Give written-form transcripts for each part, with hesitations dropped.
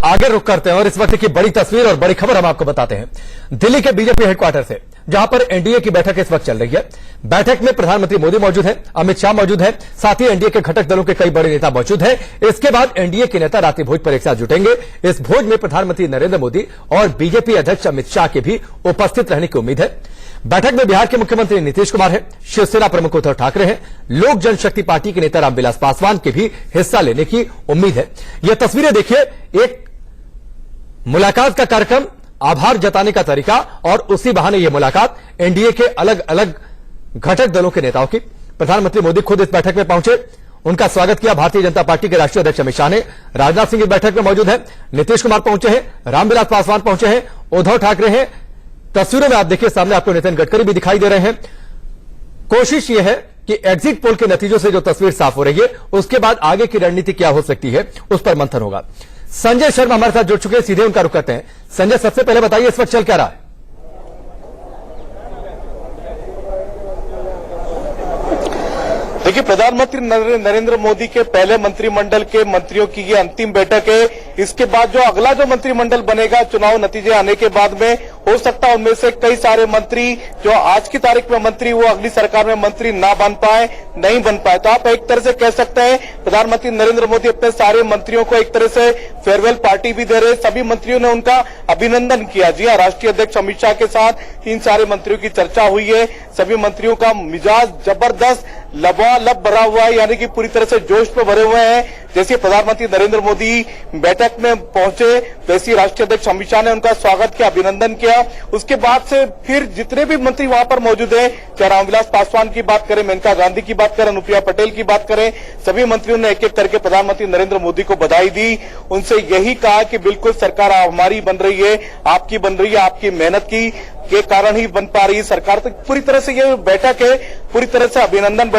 आगे रुक करते हैं और इस वक्त की बड़ी तस्वीर और बड़ी खबर हम आपको बताते हैं दिल्ली के बीजेपी हेडक्वार्टर से, जहां पर एनडीए की बैठक इस वक्त चल रही है। बैठक में प्रधानमंत्री मोदी मौजूद हैं, अमित शाह मौजूद हैं, साथ ही एनडीए के घटक दलों के कई बड़े नेता मौजूद हैं। इसके बाद एनडीए के नेता रात्रि भोज पर एक साथ जुटेंगे। इस भोज में प्रधानमंत्री नरेंद्र मोदी और बीजेपी अध्यक्ष अमित शाह के भी उपस्थित रहने की उम्मीद है। बैठक में बिहार के मुख्यमंत्री नीतीश कुमार हैं, शिवसेना प्रमुख उद्धव ठाकरे हैं, लोक जनशक्ति पार्टी के नेता रामविलास पासवान के भी हिस्सा लेने की उम्मीद है। यह तस्वीरें देखिए, एक मुलाकात का कार्यक्रम, आभार जताने का तरीका और उसी बहाने यह मुलाकात एनडीए के अलग अलग घटक दलों के नेताओं की। प्रधानमंत्री मोदी खुद इस बैठक में पहुंचे, उनका स्वागत किया भारतीय जनता पार्टी के राष्ट्रीय अध्यक्ष अमित शाह ने। राजनाथ सिंह इस बैठक में मौजूद हैं, नीतीश कुमार पहुंचे हैं, रामविलास पासवान पहुंचे हैं, उद्धव ठाकरे हैं। तस्वीरों में आप देखिए, सामने आपको नितिन गडकरी भी दिखाई दे रहे हैं। कोशिश यह है कि एग्जिट पोल के नतीजों से जो तस्वीर साफ हो रही है, उसके बाद आगे की रणनीति क्या हो सकती है, उस पर मंथन होगा। संजय शर्मा हमारे साथ जुड़ चुके हैं, सीधे उनका रुख करते हैं। संजय, सबसे पहले बताइए इस वक्त चल क्या रहा है? देखिए, प्रधानमंत्री नरेंद्र मोदी के पहले मंत्रिमंडल के मंत्रियों की ये अंतिम बैठक है। इसके बाद जो अगला जो मंत्रिमंडल बनेगा, चुनाव नतीजे आने के बाद में, हो सकता है उनमें से कई सारे मंत्री जो आज की तारीख में मंत्री, वो अगली सरकार में मंत्री ना बन पाए, नहीं बन पाए। तो आप एक तरह से कह सकते हैं प्रधानमंत्री नरेंद्र मोदी अपने सारे मंत्रियों को एक तरह से फेयरवेल पार्टी भी दे रहे। सभी मंत्रियों ने उनका अभिनंदन किया। जी हाँ, राष्ट्रीय अध्यक्ष अमित शाह के साथ इन सारे मंत्रियों की चर्चा हुई है। सभी मंत्रियों का मिजाज जबरदस्त लबालब भरा हुआ है, यानी कि पूरी तरह से जोश पे भरे हुए हैं। जैसे प्रधानमंत्री नरेंद्र मोदी बैठक में पहुंचे, वैसे राष्ट्रीय अध्यक्ष अमित शाह ने उनका स्वागत किया, अभिनंदन किया। उसके बाद से फिर जितने भी मंत्री वहां पर मौजूद हैं, चाहे रामविलास पासवान की बात करें, मेनका गांधी की बात करें, अनुप्रिया पटेल की बात करें, सभी मंत्रियों ने एक एक करके प्रधानमंत्री नरेंद्र मोदी को बधाई दी। उनसे यही कहा कि बिल्कुल सरकार हमारी बन रही है, आपकी बन रही है, आपकी मेहनत की के कारण ही बन पा रही है सरकार। तो पूरी तरह से ये बैठक है, पूरी तरह से अभिनंदन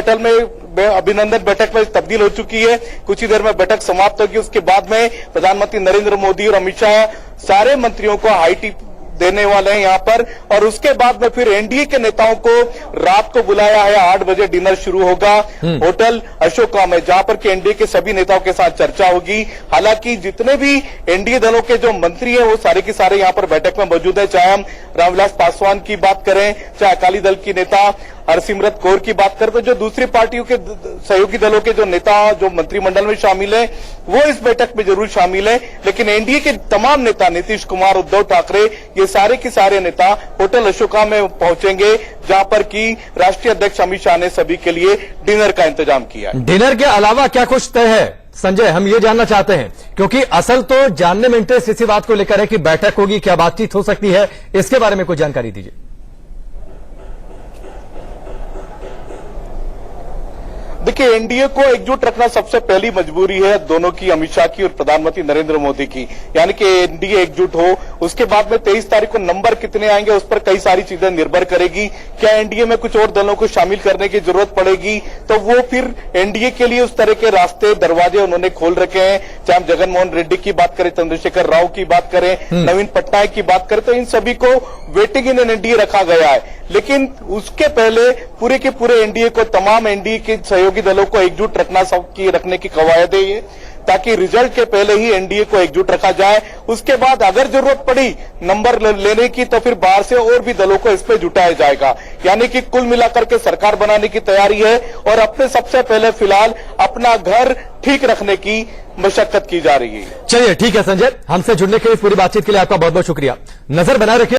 बैठक में तब्दील हो चुकी है। कुछ ही देर में बैठक समाप्त होगी। उसके बाद में प्रधानमंत्री नरेंद्र मोदी और अमित शाह सारे मंत्रियों को हाई टी देने वाले हैं यहां पर। और उसके बाद में फिर एनडीए के नेताओं को रात को बुलाया है। 8 बजे डिनर शुरू होगा होटल अशोका में, जहां पर कि एनडीए के सभी नेताओं के साथ चर्चा होगी। हालांकि जितने भी एनडीए दलों के जो मंत्री हैं, वो सारे के सारे यहां पर बैठक में मौजूद है। चाहे हम रामविलास पासवान की बात करें, चाहे अकाली दल की नेता हरसिमरत कौर की बात करें, तो जो दूसरी पार्टियों के सहयोगी दलों के जो नेता जो मंत्रिमंडल में शामिल है, वो इस बैठक में जरूर शामिल है। लेकिन एनडीए के तमाम नेता, नीतीश कुमार, उद्धव ठाकरे, ये सारे के सारे नेता होटल अशोका में पहुंचेंगे, जहां पर कि राष्ट्रीय अध्यक्ष अमित शाह ने सभी के लिए डिनर का इंतजाम किया है। डिनर के अलावा क्या कुछ तय है संजय, हम ये जानना चाहते हैं, क्योंकि असल तो जानने में इंटरेस्ट इसी बात को लेकर है कि बैठक होगी, क्या बातचीत हो सकती है, इसके बारे में कुछ जानकारी दीजिए। देखिए, एनडीए को एकजुट रखना सबसे पहली मजबूरी है दोनों की, अमित शाह की और प्रधानमंत्री नरेंद्र मोदी की। यानी कि एनडीए एकजुट हो। उसके बाद में 23 तारीख को नंबर कितने आएंगे, उस पर कई सारी चीजें निर्भर करेगी। क्या एनडीए में कुछ और दलों को शामिल करने की जरूरत पड़ेगी, तो वो फिर एनडीए के लिए उस तरह के रास्ते, दरवाजे उन्होंने खोल रखे हैं। चाहे हम जगन मोहन रेड्डी की बात करें, चंद्रशेखर राव की बात करें, नवीन पटनायक की बात करें, तो इन सभी को वेटिंग इन एनडीए रखा गया है। लेकिन उसके पहले पूरे के पूरे एनडीए को, तमाम एनडीए के सहयोगी दलों को एकजुट रखने की कवायद है ये, ताकि रिजल्ट के पहले ही एनडीए को एकजुट रखा जाए। उसके बाद अगर जरूरत पड़ी नंबर लेने की, तो फिर बाहर से और भी दलों को इस पे जुटाया जाएगा। यानी कि कुल मिलाकर के सरकार बनाने की तैयारी है और अपने सबसे पहले फिलहाल अपना घर ठीक रखने की मशक्कत की जा रही है। चलिए ठीक है संजय, हमसे जुड़ने के लिए पूरी बातचीत के लिए आपका बहुत बहुत शुक्रिया। नजर बनाए रखिए।